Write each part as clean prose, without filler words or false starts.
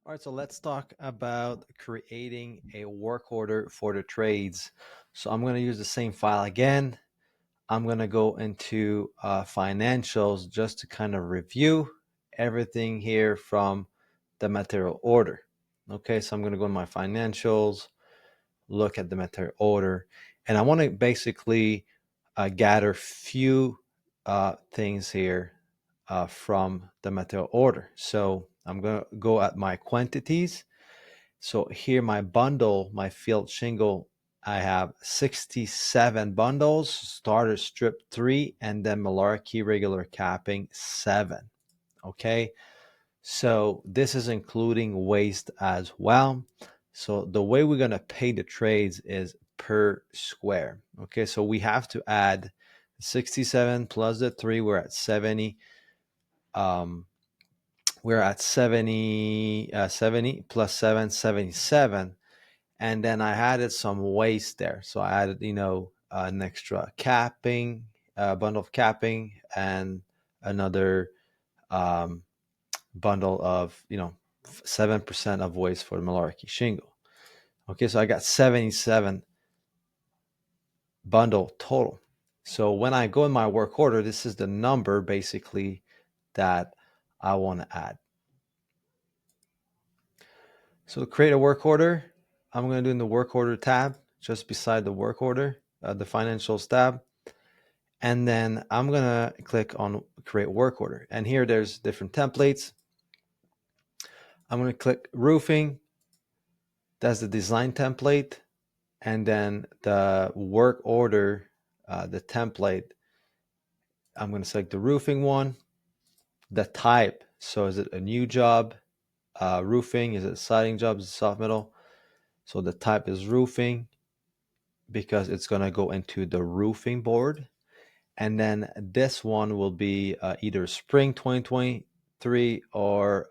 All right, so let's talk about creating a work order for the trades. So I'm going to use the same file again. I'm going to go into financials just to kind of review everything here from the material order. Okay, so I'm going to go to my financials, look at the material order, and I want to basically gather few things here from the material order. So I'm going to go at my quantities. So here my bundle, my field shingle, I have 67 bundles, starter strip 3, and then Malarkey regular capping 7. Okay, so this is including waste as well. So the way we're going to pay the trades is per square. Okay, so we have to add 67 plus the 3, we're at 70. Um, we're at 70 plus 7, 77. And then I added some waste there. So I added, an extra capping, bundle of capping, and another um, bundle of, 7% of waste for the Malarkey shingle. Okay, so I got 77 bundle total. So when I go in my work order, this is the number basically that I want to add. So to create a work order, I'm going to do in the work order tab, just beside the work order, the financials tab. And then I'm going to click on create work order. And here there's different templates. I'm going to click roofing. That's the design template. And then the work order, the template, I'm going to select the roofing one. The type. So is it a new job? Roofing? Is it a siding job? Is it soft metal? So the type is roofing because it's going to go into the roofing board. And then this one will be either spring 2023 or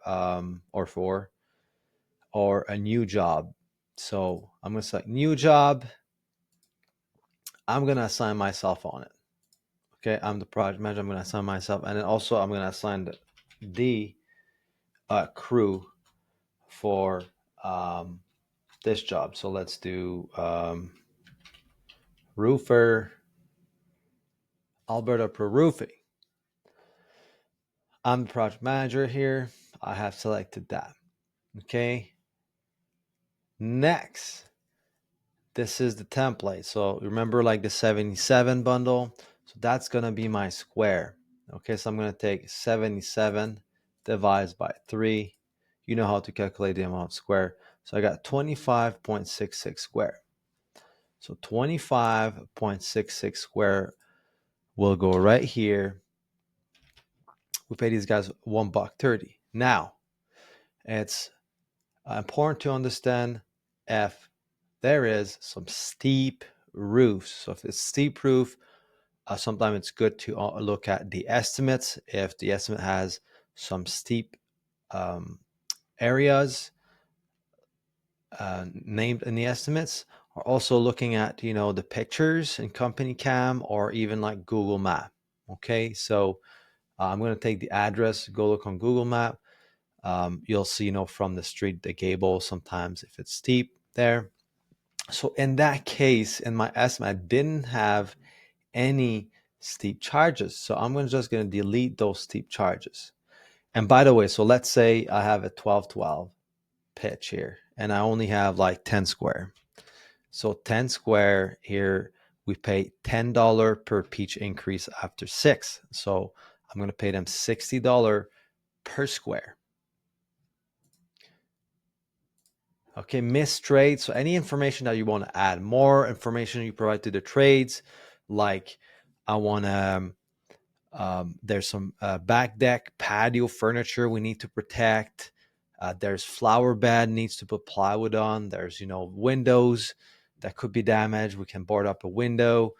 4 or a new job. So I'm going to select new job. I'm going to assign myself on it. Okay, I'm the project manager. I'm going to assign myself. And then also I'm going to assign the crew for this job. So let's do roofer Alberta Pro Roofing. I'm the project manager here. I have selected that. Okay. Next, this is the template. So remember like the 77 bundle. So that's going to be my square. Okay. So I'm going to take 77 divided by 3. You know how to calculate the amount of square. So I got 25.66 square. So 25.66 square will go right here. We pay these guys $1.30. Now, it's important to understand if there is some steep roofs. So if it's steep roof, sometimes it's good to look at the estimates. If the estimate has some steep um, areas named in the estimates, or also looking at the pictures in company cam or even like Google Map. Okay, so I'm going to take the address, go look on Google Map. You'll see, from the street, the gable, sometimes if it's steep there. So in that case, in my estimate, I didn't have any steep charges. So I'm just going to delete those steep charges. And by the way, so let's say I have a 12-12 pitch here and I only have like 10 square. So 10 square here, we pay $10 per pitch increase after 6. So I'm going to pay them $60 per square. Okay, missed trades. So any information that you want to add, more information you provide to the trades, like I want to, there's some back deck patio furniture we need to protect. There's flower bed needs to put plywood on. There's, windows that could be damaged. We can board up a window.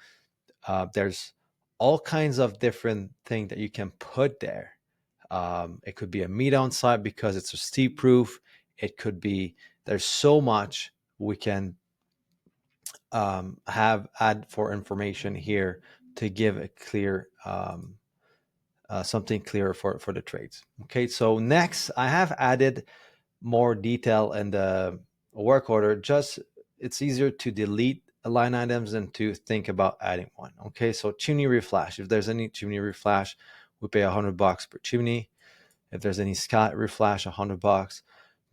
There's all kinds of different things that you can put there. It could be a meet on site because it's a steep roof. It could be, there's so much we can have add for information here to give a clear something clearer for the trades. Okay, so next I have added more detail in the work order, just it's easier to delete line items than to think about adding one. Okay, so chimney reflash. If there's any chimney reflash, we pay $100 per chimney. If there's any skylight reflash, $100.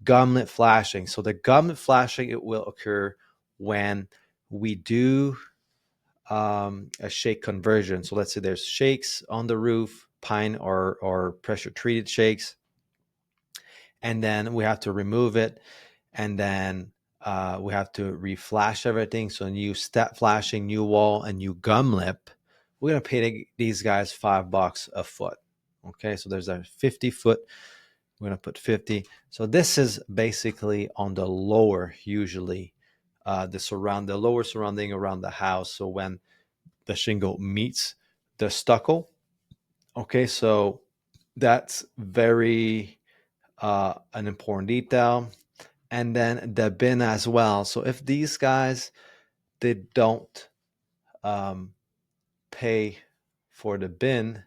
Gumlet flashing. So the gumlet flashing, it will occur when we do a shake conversion. So let's say there's shakes on the roof, pine or pressure treated shakes, and then we have to remove it, and then we have to reflash everything. So new step flashing, new wall, and new gum lip. We're gonna pay these guys $5 a foot. Okay, so there's a 50-foot. We're gonna put 50. So this is basically on the lower, usually the lower surrounding around the house. So when the shingle meets the stucco. Okay, so that's very an important detail. And then the bin as well. So if these guys they don't um, pay for the bin,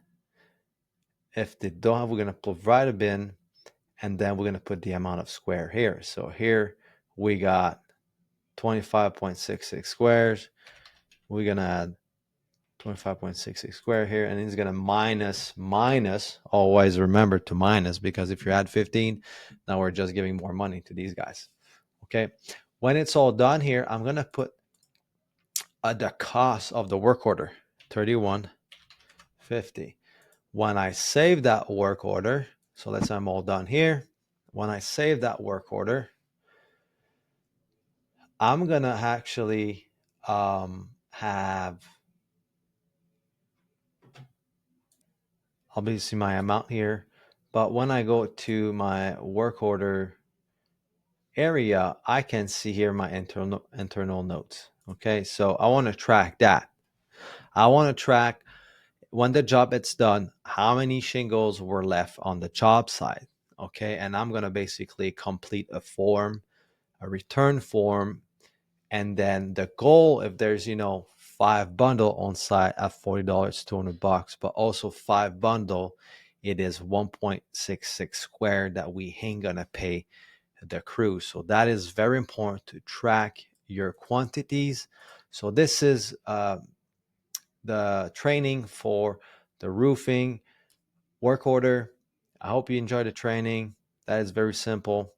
if they don't have, we're gonna provide a bin, and then we're gonna put the amount of square here. So here we got 25.66 squares. We're gonna add 25.66 square here, and it's gonna minus. Always remember to minus, because if you add 15, now we're just giving more money to these guys. Okay, when it's all done here, I'm gonna put the cost of the work order, 31.50. When I save that work order, so let's say I'm all done here. When I save that work order, I'm gonna actually have obviously my amount here, but when I go to my work order area, I can see here my internal notes. Okay, so I want to track that. I want to track when the job is done, how many shingles were left on the job site. Okay, and I'm gonna basically complete a form, a return form, and then the goal, if there's 5 bundle on site at $40, $200, but also 5 bundle, it is 1.66 square that we ain't gonna pay the crew. So that is very important to track your quantities. So this is the training for the roofing work order. I hope you enjoyed the training. That is very simple.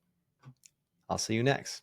I'll see you next.